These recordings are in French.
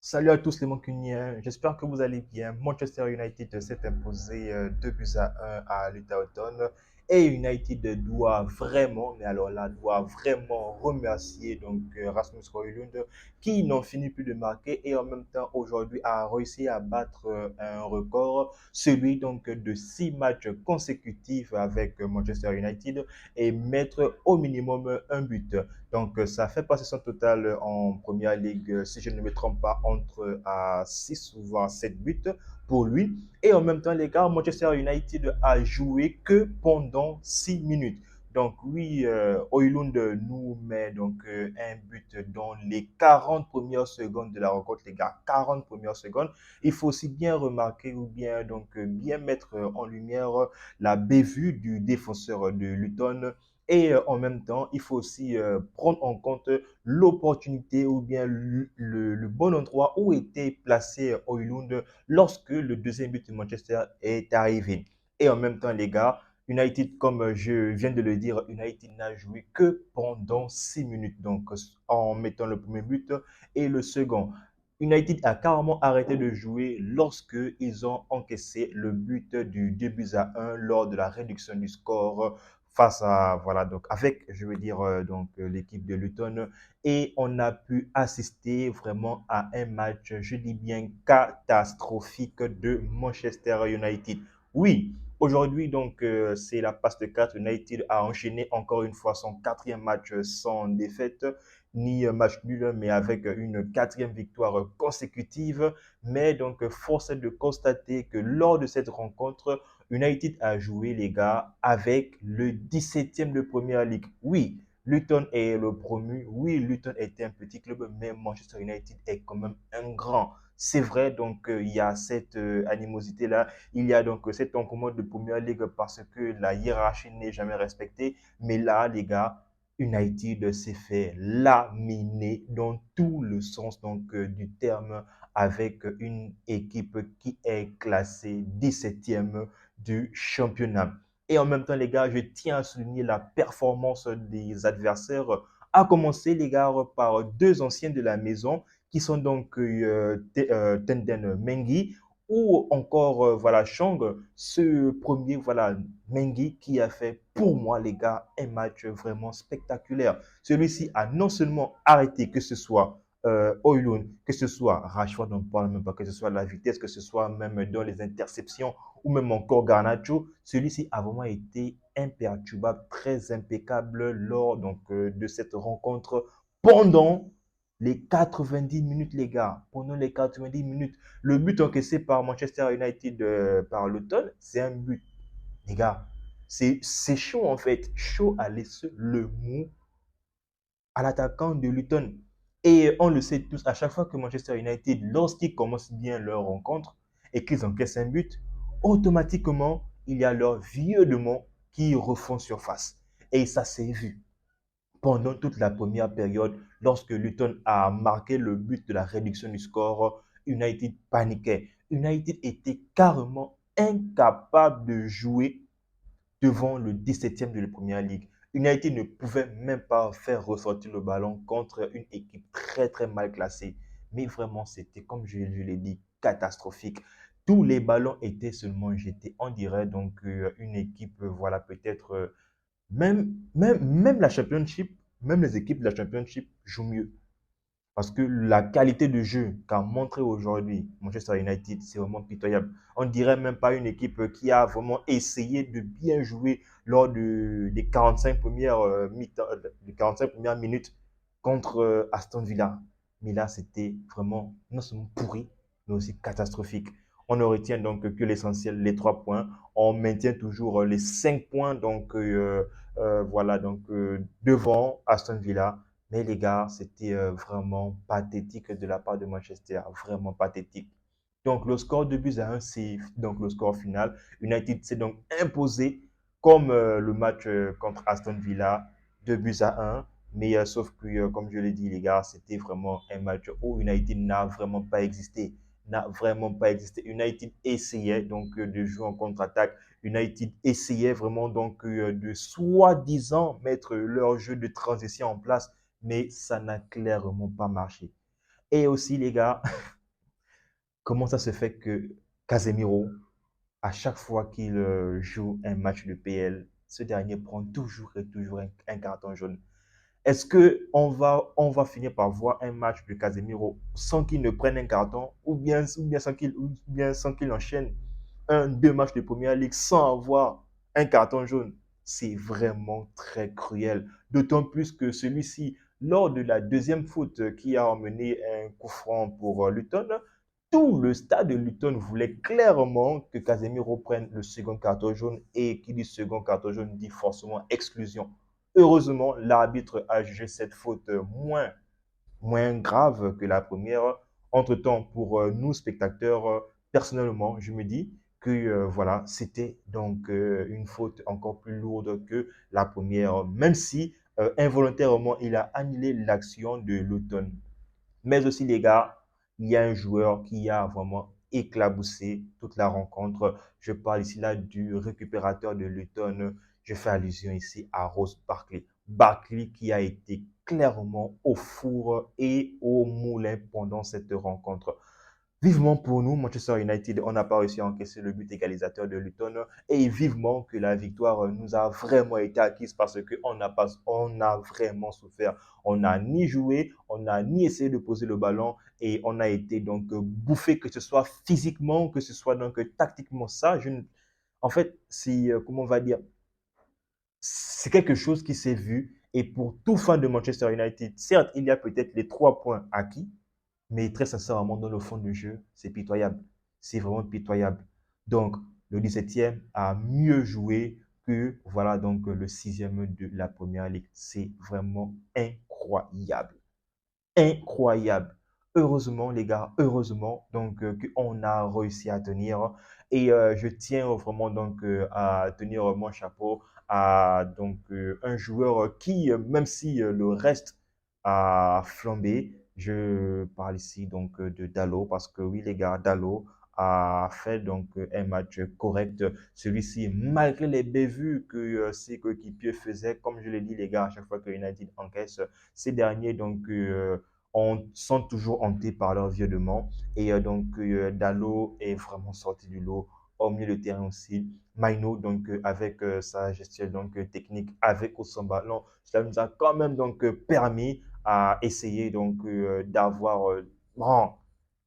Salut à tous les Mancuniens, j'espère que vous allez bien. Manchester United s'est imposé 2 buts à 1 à Luton et United doit vraiment, mais alors là, doit vraiment remercier Rasmus Højlund qui n'en finit plus de marquer et en même temps aujourd'hui a réussi à battre un record, celui de 6 matchs consécutifs avec Manchester United et mettre au minimum un but. Ça fait passer son total en première ligue, si je ne me trompe pas, entre à 6 ou voire 7 buts pour lui. Et en même temps, les gars, Manchester United a joué que pendant 6 minutes. Donc oui, Højlund nous met un but dans les 40 premières secondes de la rencontre, les gars. 40 premières secondes. Il faut aussi bien remarquer ou bien bien mettre en lumière la bévue du défenseur de Luton et en même temps, il faut aussi prendre en compte l'opportunité ou bien le bon endroit où était placé Højlund lorsque le deuxième but de Manchester est arrivé. Et en même temps, les gars, United, comme je viens de le dire, United n'a joué que pendant 6 minutes, donc en mettant le premier but et le second. United a carrément arrêté de jouer lorsque ils ont encaissé le but du 2 buts à 1 lors de la réduction du score face à, voilà, donc avec, je veux dire, l'équipe de Luton. Et on a pu assister vraiment à un match, je dis bien catastrophique de Manchester United. Oui, aujourd'hui, c'est la passe de 4. United a enchaîné encore une fois son quatrième match sans défaite, ni match nul, mais avec une quatrième victoire consécutive. Mais force est de constater que lors de cette rencontre, United a joué, les gars, avec le 17e de Première Ligue. Oui, Luton est le promu. Oui, Luton était un petit club, mais Manchester United est quand même un grand. C'est vrai, il y a cette animosité-là. Il y a cet engouement de Première Ligue parce que la hiérarchie n'est jamais respectée. Mais là, les gars, United s'est fait laminer dans tout le sens du terme avec une équipe qui est classée 17e du championnat. Et en même temps, les gars, je tiens à souligner la performance des adversaires, à commencer, les gars, par deux anciens de la maison qui sont Tenden Mengi ou encore voilà Chong, ce premier voilà Mengi qui a fait pour moi les gars un match vraiment spectaculaire. Celui-ci a non seulement arrêté que ce soit Højlund, que ce soit Rashford, on ne parle même pas, que ce soit la vitesse, que ce soit même dans les interceptions ou même encore Garnacho, celui-ci a vraiment été imperturbable, très impeccable lors de cette rencontre pendant les 90 minutes, les gars. Pendant les 90 minutes, le but encaissé par Manchester United par Luton, c'est un but, les gars. C'est chaud en fait, chaud à laisser le mot à l'attaquant de Luton. Et on le sait tous, à chaque fois que Manchester United, lorsqu'ils commencent bien leur rencontre et qu'ils encaissent un but, automatiquement, il y a leurs vieux démons qui refont surface. Et ça s'est vu pendant toute la première période, lorsque Luton a marqué le but de la réduction du score, United paniquait. United était carrément incapable de jouer devant le 17e de la Première Ligue. United ne pouvait même pas faire ressortir le ballon contre une équipe très très mal classée. Mais vraiment, c'était, comme je l'ai dit, catastrophique. Tous les ballons étaient seulement jetés. On dirait une équipe, voilà, peut-être même la Championship, même les équipes de la Championship jouent mieux. Parce que la qualité de jeu qu'a montré aujourd'hui Manchester United, c'est vraiment pitoyable. On dirait même pas une équipe qui a vraiment essayé de bien jouer lors des 45 premières, des 45 premières minutes contre Aston Villa. Mais là, c'était vraiment non seulement pourri, mais aussi catastrophique. On ne retient que l'essentiel, les 3 points. On maintient toujours les 5 points voilà, devant Aston Villa. Mais les gars, c'était vraiment pathétique de la part de Manchester, vraiment pathétique. Donc le score de buts à 1, c'est donc le score final. United s'est donc imposé comme le match contre Aston Villa, 2 buts à 1. Mais sauf que, comme je l'ai dit, les gars, c'était vraiment un match où United n'a vraiment pas existé. N'a vraiment pas existé. United essayait de jouer en contre-attaque. United essayait vraiment de soi-disant mettre leur jeu de transition en place, mais ça n'a clairement pas marché. Et aussi, les gars, Comment ça se fait que Casemiro, à chaque fois qu'il joue un match de PL, ce dernier prend toujours et toujours un carton jaune? Est-ce on va finir par voir un match de Casemiro sans qu'il ne prenne un carton ou bien sans qu'il enchaîne deux matchs de Première Ligue sans avoir un carton jaune? C'est vraiment très cruel. D'autant plus que celui-ci, lors de la deuxième faute qui a emmené un coup franc pour Luton, tout le stade de Luton voulait clairement que Casemiro prenne le second carton jaune, et qui dit second carton jaune dit forcément exclusion. Heureusement, l'arbitre a jugé cette faute moins grave que la première. Entre-temps, pour nous spectateurs, personnellement, je me dis que voilà, c'était donc une faute encore plus lourde que la première, même si involontairement, il a annulé l'action de l'automne. Mais aussi, les gars, il y a un joueur qui a vraiment éclaboussé toute la rencontre. Je parle ici là du récupérateur de Luton. Je fais allusion ici à Ross Barkley. Barkley qui a été clairement au four et au moulin pendant cette rencontre. Vivement pour nous, Manchester United, on n'a pas réussi à encaisser le but égalisateur de Luton, et vivement que la victoire nous a vraiment été acquise, parce on a vraiment souffert. On n'a ni joué, on n'a ni essayé de poser le ballon, et on a été donc bouffé, que ce soit physiquement, que ce soit donc tactiquement. En fait, c'est, comment on va dire, c'est quelque chose qui s'est vu, et pour tout fan de Manchester United, certes, il y a peut-être les 3 points acquis, mais très sincèrement, dans le fond du jeu, c'est pitoyable. C'est vraiment pitoyable. Donc, le 17e a mieux joué que voilà, donc, le 6e de la Première Ligue. C'est vraiment incroyable. Incroyable. Heureusement, les gars, heureusement donc qu'on a réussi à tenir. Et je tiens vraiment donc à tenir mon chapeau à donc un joueur qui, même si le reste a flambé, je parle ici donc de Dalot, parce que oui, les gars, Dalot a fait donc un match correct. Celui-ci, malgré les bévues que ses coéquipiers faisaient, comme je l'ai dit, les gars, à chaque fois que United encaisse, ces derniers donc sont toujours hantés par leur vieux-de-mort. Et donc Dalot est vraiment sorti du lot au milieu de terrain aussi. Maino, donc avec sa gestion donc technique avec ou sans ballon, cela nous a quand même donc permis à essayer donc d'avoir bon,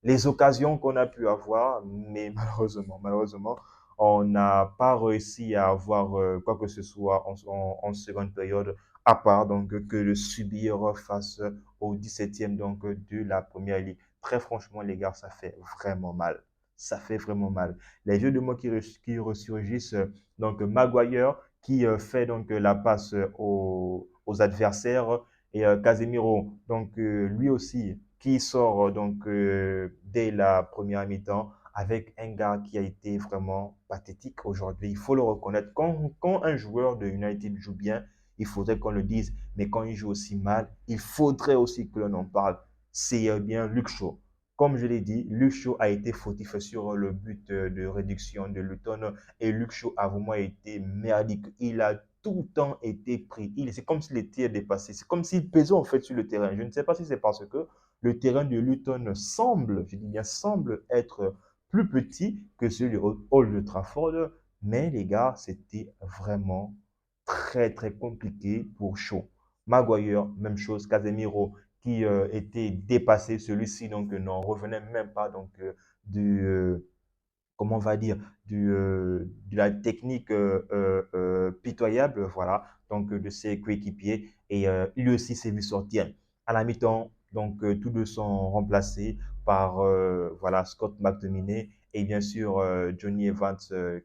les occasions qu'on a pu avoir, mais malheureusement, on n'a pas réussi à avoir quoi que ce soit en seconde période, à part donc que de subir face au 17e donc de la Première Ligue. Très franchement, les gars, ça fait vraiment mal. Ça fait vraiment mal. Les jeux de mots qui ressurgissent, donc Maguire qui fait donc la passe aux adversaires, et Casemiro, donc lui aussi, qui sort donc dès la première mi-temps, avec un gars qui a été vraiment pathétique aujourd'hui. Il faut le reconnaître. Quand un joueur de United joue bien, il faudrait qu'on le dise, mais quand il joue aussi mal, il faudrait aussi que l'on en parle. C'est bien Luke Shaw. Comme je l'ai dit, Luke Shaw a été fautif sur le but de réduction de Luton, et Luke Shaw a vraiment été merdique. Il a tout le temps été pris. C'est comme s'il était dépassé. C'est comme s'il pesait en fait sur le terrain. Je ne sais pas si c'est parce que le terrain de Luton semble, je dis bien semble, être plus petit que celui de Old Trafford. Mais les gars, c'était vraiment très très compliqué pour Shaw. Maguire, même chose. Casemiro qui était dépassé. Celui-ci donc n'en revenait même pas donc du comment on va dire, de la technique pitoyable, voilà, donc de ses coéquipiers. Et lui aussi s'est vu sortir à la mi-temps. Donc tous deux sont remplacés par voilà, Scott McTominay, et bien sûr Johnny Evans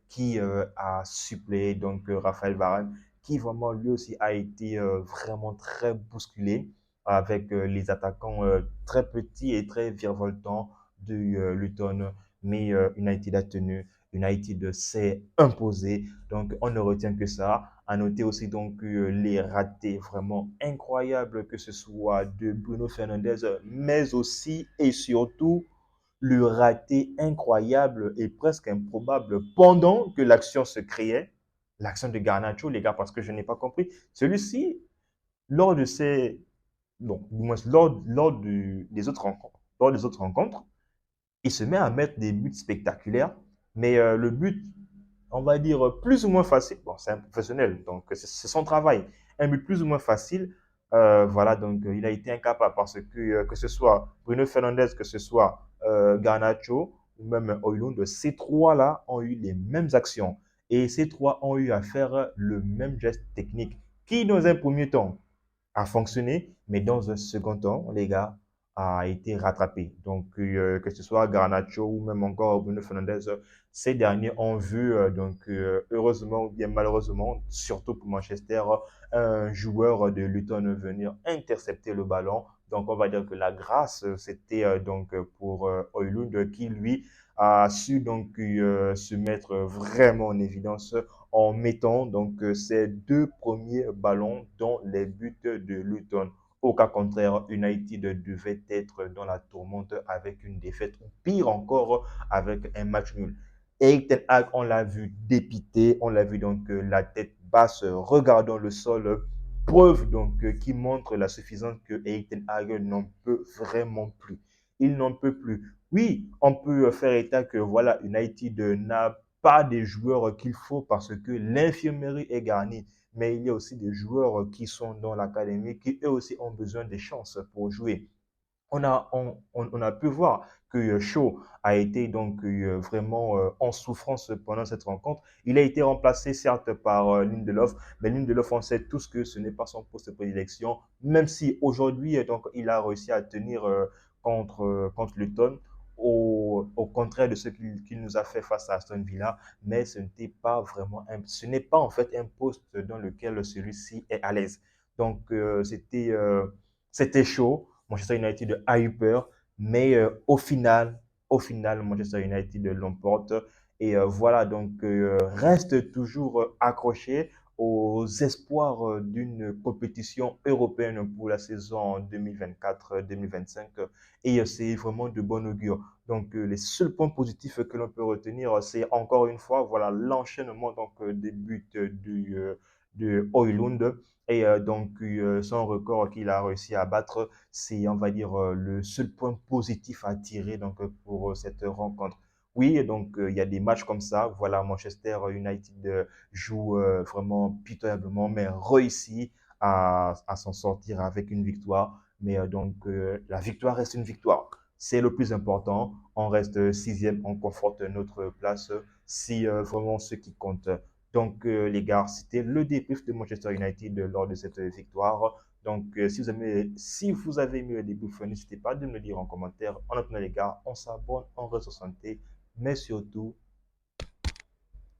qui a suppléé donc Raphaël Varane, qui vraiment lui aussi a été vraiment très bousculé, avec les attaquants très petits et très virevoltants de Luton. Mais United a tenu, United s'est imposé, donc on ne retient que ça. À noter aussi donc les ratés vraiment incroyables, que ce soit de Bruno Fernandes, mais aussi et surtout le raté incroyable et presque improbable pendant que l'action se créait, l'action de Garnacho, les gars, parce que je n'ai pas compris. Celui-ci, lors de ces, bon, du moins des autres rencontres, Il se met à mettre des buts spectaculaires, mais le but, on va dire, plus ou moins facile. Bon, c'est un professionnel, donc c'est son travail. Un but plus ou moins facile, voilà, donc il a été incapable parce que ce soit Bruno Fernandes, que ce soit Garnacho ou même Højlund, ces trois-là ont eu les mêmes actions. Et ces trois ont eu à faire le même geste technique qui, dans un premier temps, a fonctionné, mais dans un second temps, les gars, a été rattrapé. Donc, que ce soit Garnacho ou même encore Bruno Fernandes, ces derniers ont vu, heureusement ou bien malheureusement, surtout pour Manchester, un joueur de Luton venir intercepter le ballon. Donc, on va dire que la grâce, c'était pour Højlund qui, lui, a su se mettre vraiment en évidence en mettant ces deux premiers ballons dans les buts de Luton. Au cas contraire, United devait être dans la tourmente avec une défaite ou pire encore avec un match nul. Eric Ten Hag, on l'a vu dépité, on l'a vu la tête basse regardant le sol, preuve qui montre la suffisance que Eric Ten Hag n'en peut vraiment plus. Il n'en peut plus. Oui, on peut faire état que voilà, United n'a pas des joueurs qu'il faut parce que l'infirmerie est garnie. Mais il y a aussi des joueurs qui sont dans l'académie qui eux aussi ont besoin de chances pour jouer. On a pu voir que Shaw a été vraiment en souffrance pendant cette rencontre. Il a été remplacé certes par Lindelof, mais Lindelof, on sait tous que ce n'est pas son poste de prédilection, même si aujourd'hui, il a réussi à tenir contre Luton, au contraire de ce qu'il nous a fait face à Aston Villa, mais ce n'est pas en fait un poste dans lequel celui-ci est à l'aise. Donc, c'était chaud. Manchester United a eu peur, mais au final, Manchester United l'emporte. Et voilà, reste toujours accroché aux espoirs d'une compétition européenne pour la saison 2024-2025. Et c'est vraiment de bon augure. Donc, les seuls points positifs que l'on peut retenir, c'est encore une fois, voilà, l'enchaînement des buts de Højlund et son record qu'il a réussi à battre, c'est, on va dire, le seul point positif à tirer pour cette rencontre. Oui, il y a des matchs comme ça. Voilà, Manchester United joue vraiment pitoyablement, mais réussit à s'en sortir avec une victoire. Mais la victoire reste une victoire. C'est le plus important. On reste sixième, on conforte notre place. Si vraiment ce qui compte. Donc, les gars, c'était le débrief de Manchester United lors de cette victoire. Donc, si vous avez aimé le débrief, n'hésitez pas de me le dire en commentaire. En attendant, les gars, on s'abonne, on reste en santé, mais surtout,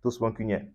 tous bon cugnet.